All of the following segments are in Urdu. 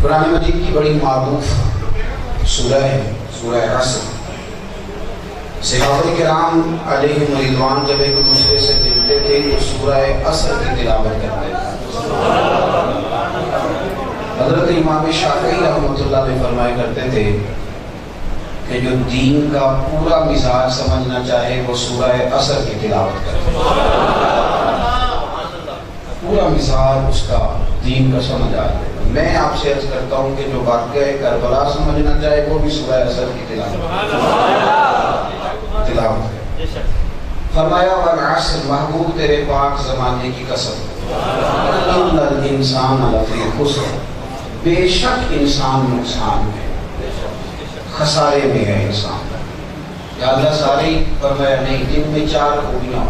قرآن مجید کی بڑی معروف سورہ ہے، سورہ عصر۔ صحابہ کرام علیہم رضوان جب ایک دوسرے سے ملتے تھے تو سورہ عصر کی تلاوت کرتے تھے۔ حضرت امام شافعی رحمۃ اللہ علیہ فرمایا کرتے تھے کہ جو دین کا پورا مزاج سمجھنا چاہے وہ سورہ عصر کی تلاوت کرے، پورا مزاج اس کا دین کا سمجھ آ جائے۔ میں آپ سے عرض کرتا ہوں کہ جو واقعہ کربلا سمجھنا چاہے وہ بھی سورہ عصر کی تلاوت ہے۔ فرمایا والعصر، محبوب تیرے پاک زمانے کی قسم، ان الانسان لفی خسر، بے شک انسان نقصان ہے، خسارے میں ہے انسان۔ یا اللہ سارے فرمایا نہیں، دن میں 4 خوبیاں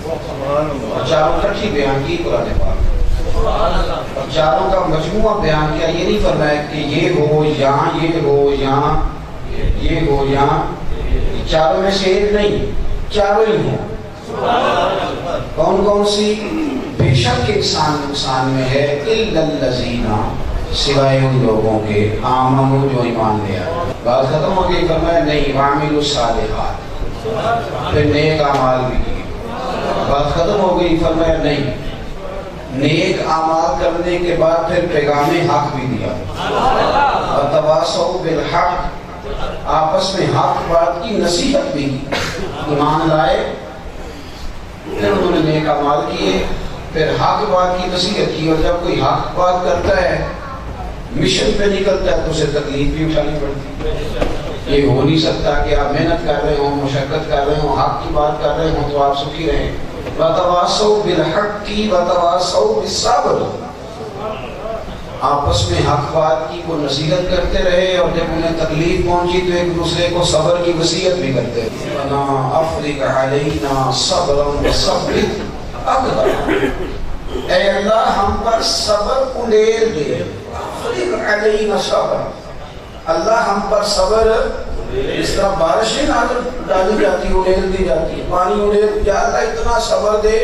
اور چاروں کٹھی بیان کی قرآن پاک، اور چاروں کا مجموعہ بیان کیا۔ یہ نہیں فرمایا کہ یہ ہو یہاں، یہ ہو یہاں، یہ ہو یہاں، چاروں میں سے ایک نہیں، چاروں ہی ہوں۔ کون کون سی؟ بے شک انسان نقصان میں ہے، الا الذین، سوائے ان لوگوں کے، آمنوا جو ایمان لے آئے۔ بات ختم ہو گئی؟ فرمایا نہیں، وعملوا الصالحات، پھر نیک اعمال بھی کیے۔ بات ختم ہو گئی؟ فرمایا نہیں، نیک اعمال کرنے کے بعد پھر پیغام حق بھی دیا، وتواصوا بالحق، آپس میں حق بات کی نصیحت بھی کی۔ ایمان لائے، پھر انہوں نے نیک اعمال کیے، پھر حق بات کی نصیحت کی۔ اور جب کوئی حق بات کرتا ہے، مشن پہ نکلتا ہے، تو اسے تکلیف بھی اٹھانی پڑتی ہے۔ یہ ہو نہیں سکتا کہ آپ محنت کر رہے ہوں، مشقت کر رہے ہوں، حق کی بات کر رہے ہوں تو آپ سکھی رہیں۔ وتواصوا بالحق کی، وتواصوا بالصبر، آپس میں حق بات کی وہ نصیحت کرتے رہے، اور جب انہیں تکلیف پہنچی تو ایک دوسرے کو صبر کی وصیت بھی کرتے رہے۔ ربنا افرغ علینا صبرا وثبت اقدامنا، اے اللہ ہم پر صبر انڈیل دے، افرغ علینا صبر، اللہ ہم پر صبر، اس طرح بارشیں ڈالی جاتی، انڈیل دی جاتی، پانی انڈیل، یا اللہ اتنا صبر دے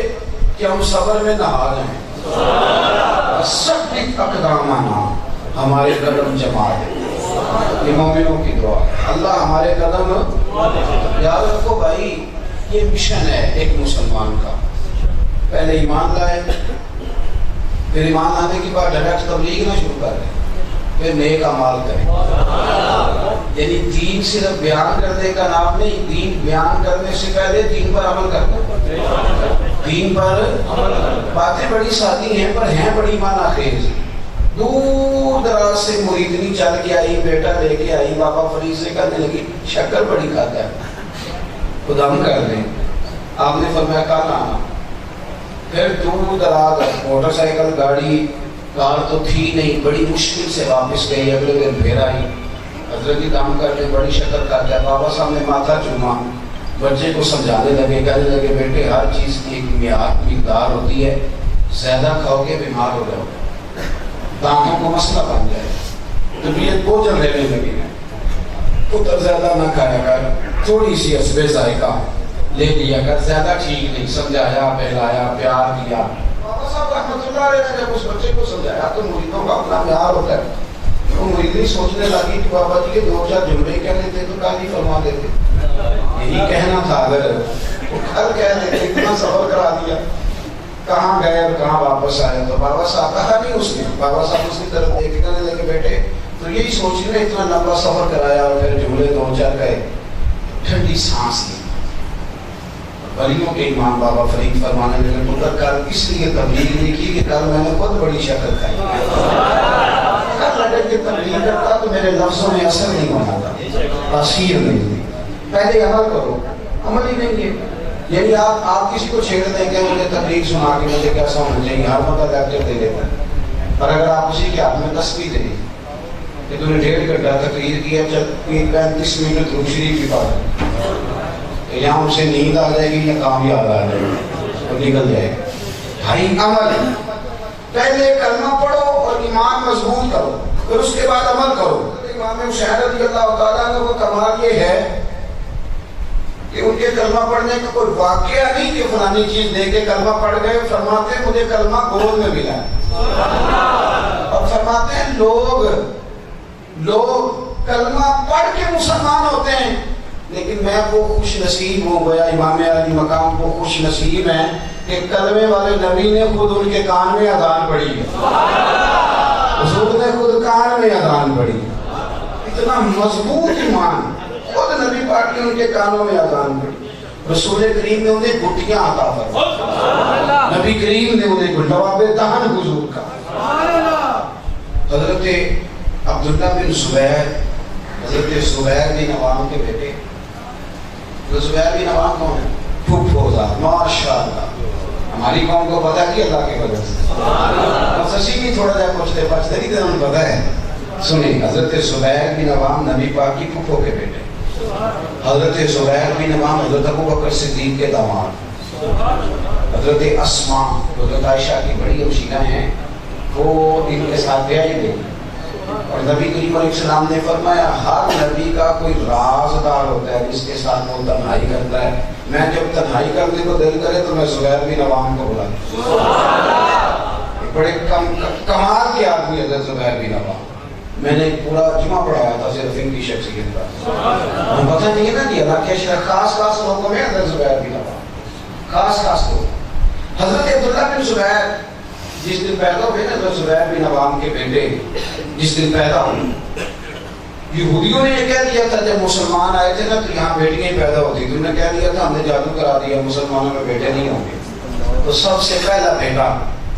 کہ ہم صبر میں نہا جائیں۔ ثبت اقدامنا، ہمارے قدم جما دے۔ یہ مومنوں کی دعا، اللہ ہمارے قدم۔ یاد رکھو بھائی، یہ مشن ہے ایک مسلمان کا، پہلے ایمان لائے، پھر ایمان لانے کے بعد ڈائریکٹ تبلیغ نہ شروع کر دیں، پھر نیک اعمال کریں۔ یعنی دین صرف بیان کرنے کا نام نہیں، دین بیان کرنے سے پہلے دین پر عمل کرنا۔ دین پر باتیں بڑی سادی ہیں پر ہیں بڑی معنی خیز۔ دور دراز سے مریدنی چل کے آئی، بیٹا لے کے آئی، بابا فرید سے کہنے لگی شکر بڑی کھاتا ہے، خدا ہم کر دیں۔ آپ نے فرمایا کہاں آنا؟ پھر دور دراز موٹر سائیکل، گاڑی، کار تو تھی نہیں، بڑی مشکل سے واپس گئی، اگلے دن پھر آئی، حضرت کی کام کرنے بڑی شکر کھاتا ہے۔ بابا صاحب نے ماتھا چوما، بچے کو سمجھانے لگے، کہنے لگے بیٹے ہر چیز کی ایک مقدار ہوتی ہے، زیادہ کھاؤ گے بیمار ہو جاؤ گے، دانتوں کو مسئلہ بن جائے، طبیعت بوجھل رہنے لگے گا، پتر زیادہ نہ کھایا کر، تھوڑی سی حسب ذائقہ لے لیا کر، زیادہ ٹھیک نہیں، سمجھایا، پہلایا، پیار دیا۔ بابا صاحب رحمۃ اللہ علیہ نے جب اس بچے کو سمجھایا تو مریدوں کا اپنا پیار ہوتا ہے، تو مریدی سوچنے لگی کہ بابا جی کے 2-4 جملے کہہ لیتے تو کالی فرما دیتے، یہی کہنا تھا، اگر وہ کل کہہ دیتے، اتنا صبر کرا دیا، کہاں گئے اور کہاں واپس آئے۔ تو بابا صاحب کہا نہیں اس نے، بابا صاحب اس کی طرف دیکھ کے کہنے لگے بیٹے تو یہی سوچ رہے اتنا لمبا سفر کرایا اور پھر جملے 2-4 کہے، ٹھنڈی سانس لی۔ ولیوں کے امام بابا فرید فرمانے لگے پتر کل اس لیے تبلیغ نہیں کی کہ کل میں نے خود بڑی شکر کھائی، کل اگر یہ تبلیغ کرتا تو میرے لفظوں میں اثر نہیں ہونا تھا، تاثیر نہیں تھی۔ پہلے عمل کرو، عمل ہی نہیں ہے۔ یعنی آپ کسی کو چھیڑ دیں کہ مجھے تبلیغ سنا کے مجھے کیسا ہونا چاہیے، ہر وقت لیکچر دے دیتا ہے، اور اگر آپ کسی کے ہاتھ میں تسبیح دے دیں کہ تم نے 1.5 گھنٹہ تقریر کیا، 35 منٹ درود شریف کی بات ہے، یہاں ان سے نیند آ جائے گی یا کام یاد آ جائے گی اور نکل جائے گا۔ بھائی عمل، پہلے کلمہ پڑھو اور ایمان مضبوط کرو، پھر اس کے بعد عمل کرو۔ امام حسین رضی اللہ تعالیٰ عنہ کو کمال یہ ہے کہ ان کے کلمہ پڑھنے کا کوئی واقعہ نہیں کہ فلانی چیز دے کے کلمہ پڑھ گئے، فرماتے ہیں مجھے کلمہ گود میں ملا ہے، اور فرماتے ہیں لوگ کلمہ پڑھ کے مسلمان ہوتے ہیں، لیکن میں وہ خوش نصیب ہوں، گویا امام علی مقام کو خوش نصیب ہیں کہ کلمے والے نبی نے خود ان کے کان میں اذان پڑھی ہے، حضور نے خود کان میں اذان پڑھی، اتنا مضبوط ایمان، خود نبی پاک نے ان کے کانوں میں اذان پڑھی، رسول کریم نے انہیں گھٹیاں عطا فرمائی، نبی کریم نے انہیں نواب دہن حضور کا۔ حضرت عبداللہ بن زبیر، حضرت زبیر بن عوام کے بیٹے، زبیر بن عوام کون ہے؟ پھوپھو زاد، ماشاءاللہ ہماری قوم کو پتہ کی اللہ کے وجہ سے، سچی بھی تھوڑا جا پوچھتے پچھتے نہیں تو ہمیں پتہ ہے۔ سنیں، حضرت زبیر بن عوام نبی پاک کی پھوپھو کے بیٹے، حضرت زبیر بن عوام حضرت ابو بکر صدیق کے داماد، حضرت اسماء حضرت عائشہ کی بڑی ہمشیرہ ہیں، وہ ان کے ساتھ بیائی گئی، اور نبی کریم علیہ السلام نے فرمایا ہر نبی کا کوئی رازدار ہوتا ہے جس کے ساتھ وہ تنہائی کرتا ہے، میں جب تنہائی کرنے کو دل کرے تو میں زبیر بن عوام کو بلا دوں، بڑے کمال کے آدمی حضرت زبیر بن عوام، میں نے پورا جمعہ پڑھایا تھا صرف ان کی شخصیت کا، ہمیں پتہ نہیں ہے نا کہ اللہ کے اشرف خاص خاص لوگوں میں حضرت زبیر بن عوام، خاص خاص لوگ۔ حضرت عبداللہ بن زبیر جس دن پیدا ہوئے نا، حضرت زبیر بن عوام کے بیٹے جس دن پیدا ہوئے، یہودیوں نے یہ کہہ دیا تھا جب مسلمان آئے تھے نا تو یہاں بیٹیاں ہی پیدا ہوتی تھی، انہوں نے کہہ دیا تھا ہم نے جادو کرا دیا، مسلمانوں میں بیٹے نہیں ہوں گے، تو سب سے پہلا بیٹا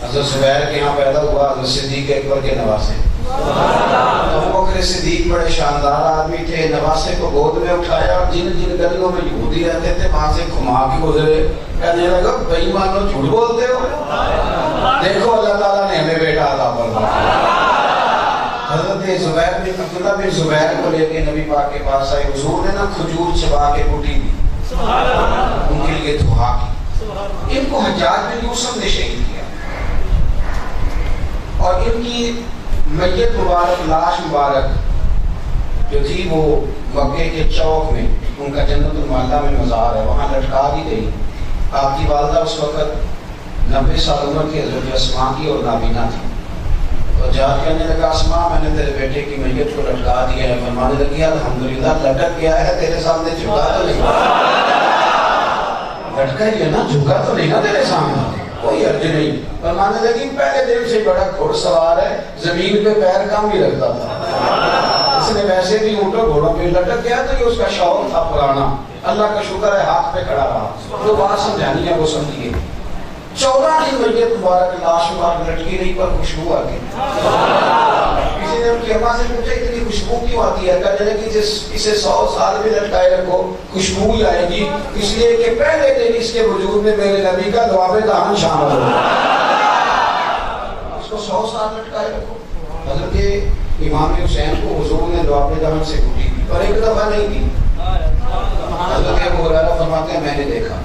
حضرت زبیر کے یہاں پیدا ہوا حضرت صدیق اکبر کے نواسے۔ ابو بکر صدیق بڑے شاندار آدمی تھے، نواسے کو گود میں اٹھایا اور جن جن گلیوں میں یہودی رہتے تھے وہاں سے گھما کے گزرے، کہنے لگا بے ایمانو جھوٹ بولتے ہو، دیکھو اللہ تعالیٰ نے ہمیں بیٹا عطا فرمایا۔ حضرت زبیر بن عبداللہ بن زبیر کو لے کے نبی پاک کے پاس آئے، حضور نے نا کھجور چبا کے کٹی دی، ان کے لیے دعا کی، ان کو حجاج بن یوسف نے شہید کیا، اور ان کی میت مبارک، لاش مبارک جو تھی وہ مکے کے چوک میں ان کا جنت المعلا میں مزار ہے، وہاں لٹکا دی گئی۔ آپ کی والدہ اس وقت 90 سال عمر کی حضرت اسماء کی اور نابینا تھی، تو جا کے کہنے لگا اسماء میں نے تیرے بیٹے کی میت کو لٹکا دیا ہے، فرمانے لگی الحمدللہ لٹک گیا ہے، تیرے سامنے جھکا تو نہیں، لٹکا ہی ہے نا، جھکا تو نہیں نا تیرے سامنے، کوئی عرض نہیں۔ فرمانے لگی پہلے دن سے بڑا گھوڑ سوار ہے، زمین پہ پیر کم ہی رکھتا تھا، اس نے ویسے بھی اونٹوں گھوڑوں پہ لٹک گیا تو یہ اس کا شوق تھا پرانا، اللہ کا شکر ہے ہاتھ پہ کھڑا رہا، جو بات سمجھانی ہے وہ سمجھیے۔ 14 دن میت مبارک لاش مبارک لٹکی رہی پر خوشبو آتی، کسی نے ان کی اماں سے پوچھا اتنی خوشبو کیوں آتی ہے، کہنے لگی کہ اسے 100 سال بھی لٹکائے رکھو خوشبو ہی آئے گی، اس لیے کہ پہلے دن اس کے وجود میں میرے نبی کا لعاب دہن شامل ہو، اس کو 100 سال لٹکائے رکھو۔ حضرت امام حسین کو حضور نے لعاب دہن سے کوٹی دی، اور ایک دفعہ نہیں دی۔ حضرت ابو ہریرہ فرماتے ہیں میں نے دیکھا